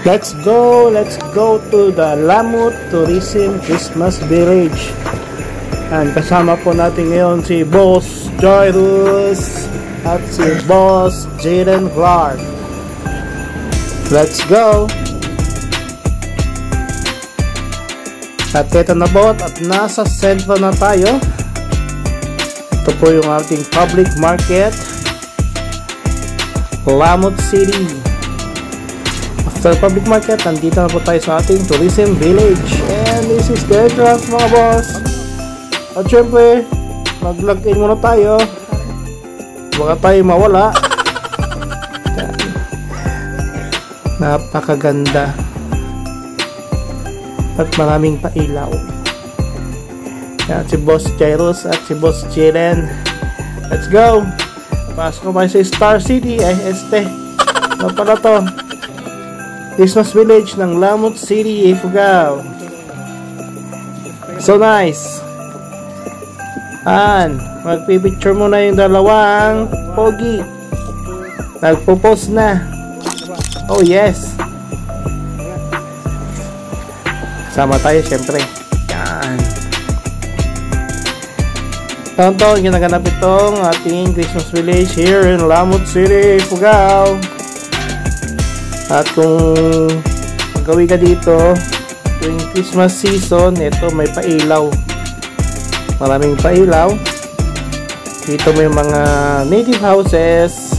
Let's go to the Lamut Tourism Christmas Village. And kasama po natin ngayon si Boss Jairus at si Boss Jaden Clark. Let's go! At ito na po at nasa sentro na tayo. Ito po yung ating public market, Lamut City. After public market, nandito na po tayo sa ating tourism village. And this is the entrance, mga boss. At syempre, mag-log-in muna tayo. Baka tayo mawala. Napakaganda. At maraming pailaw. Yan, si Boss Jairus at si Boss Jaden. Let's go! Pasok tayo sa Star City. Ano pala to? Christmas Village ng Lamut City, Ifugao. So nice. And magpipicture muna yung dalawang pogi. Nagpo-post na. Oh yes. Sama tayo syempre. Yan. Tonto, ginaganap itong ating Christmas Village here in Lamut City, Ifugao. At kung magawi ka dito tuwing Christmas season, ito may pailaw, maraming pailaw dito. May mga native houses,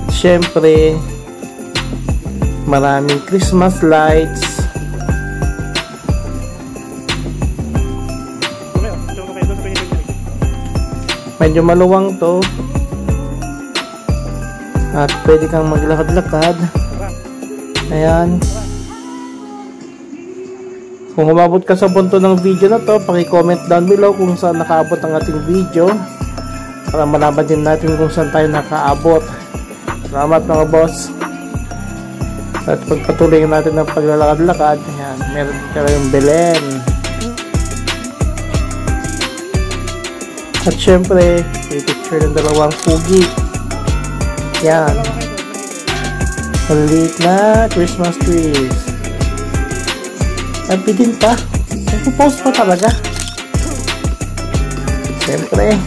syempre maraming Christmas lights. Medyo maluwang to at pwede kang maglakad-lakad. Ayan. Kung umabot ka sa punto ng video na to, paki-comment down below kung saan nakaabot ang ating video para malaman din natin kung saan tayo nakaabot. Salamat mga boss. At pagpatuloy natin ng paglalakad-lakad. Ayan, meron tayong Belen. At syempre, i-picture ng dalawang pugi. Yan. Maliit na Christmas trees. At bitin pa. Nagpo-post pa talaga. Siyempre.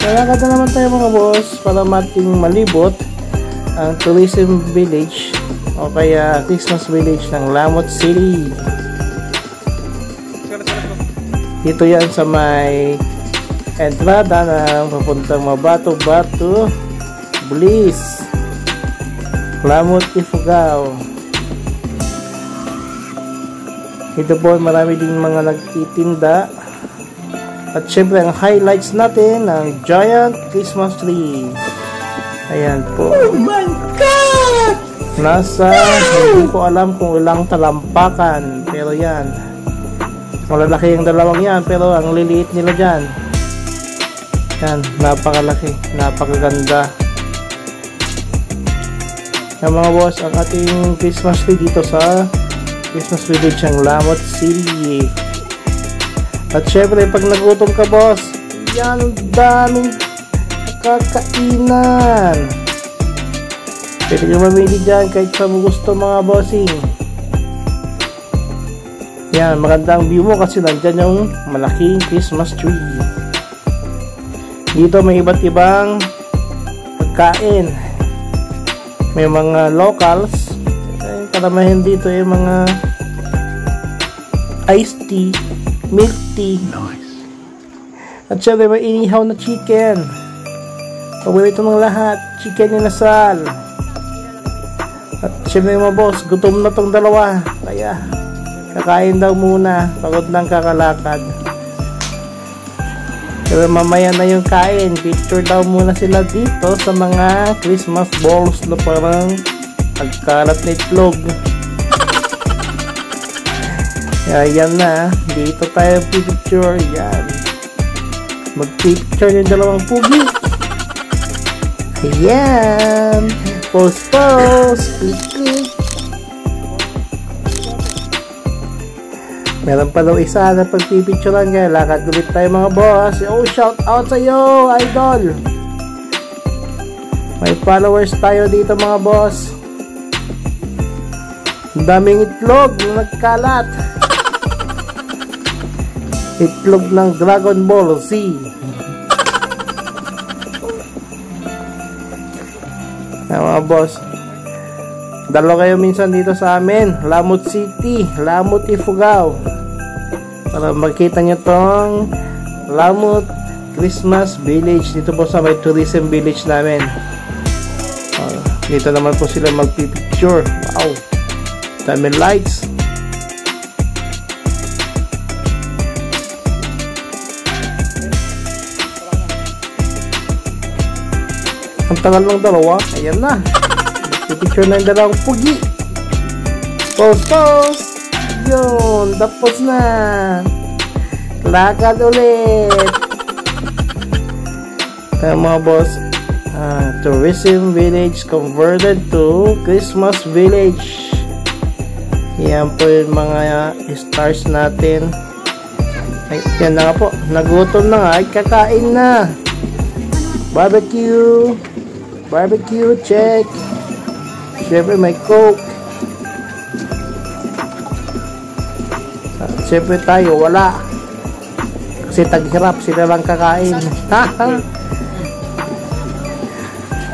Lalakad na naman tayo mga boss para mating malibot ang tourism village o kaya Christmas village ng Lamut City. Dito yan sa may entrada na papuntang Mabato-Bato Bliss, Lamut, Ifugao. Ito po marami din mga nagtitinda. At syempre ang highlights natin ang giant Christmas tree. Ayan po. Oh my God! Hindi ko alam kung ilang talampakan, pero yan, malalaki yung dalawang yan, pero ang liliit nila dyan. Yan, napakalaki, napakaganda. Yan mga boss, ang ating Christmas tree dito sa Christmas Village ng Lamut City. At syempre pag nagutom ka boss, yan, daming kakainan. Pwede ka mamili dyan kahit sa mo gusto mga bossing. Yan, magandang view mo kasi nandyan yung malaking Christmas tree. Dito may iba't ibang pagkain. May mga locals. Karamihan dito ay mga iced tea, milk tea. Nice. At syempre may inihaw na chicken. Paborito ng lahat, chicken inasal. At syempre mga boss, gutom na tong dalawa. Kaya kakain daw muna, pagod ng kakalakad. Pero mamaya na yung kain, picture daw muna sila dito sa mga Christmas balls na parang pagkalat na itlog. Ayan na, dito tayo picture. Yan, mag-picture yung dalawang pugi. Ayan, post, click, click. Meron pa daw isa na pagpipicturean, kaya lakad ulit tayo mga boss. Oh, shout out sa iyo, idol. May followers tayo dito mga boss. Ang daming itlog na nagkalat. Itlog ng Dragon Ball Z. Mga boss, dalo kayo minsan dito sa amin, Lamut City, Lamut Ifugao, para makita nyo tong Lamut Christmas Village. Dito po sa may tourism village namin. Dito naman po sila magpipicture. Wow, dami lights. Ang tagal ng dalawa. Ayan na, magpipicture na yung dalawang pugi. Pause. Yun, tapos na. Lakad ulit. Kaya mga boss, tourism village converted to Christmas village. Yan po yung mga stars natin. Ay, yan na nga po, nagutom na nga, ay kakain na. Barbecue, check. Siyempre may coke. Siyempre tayo wala, kasi taghirap, sila lang kakain.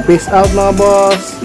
Peace out mga boss.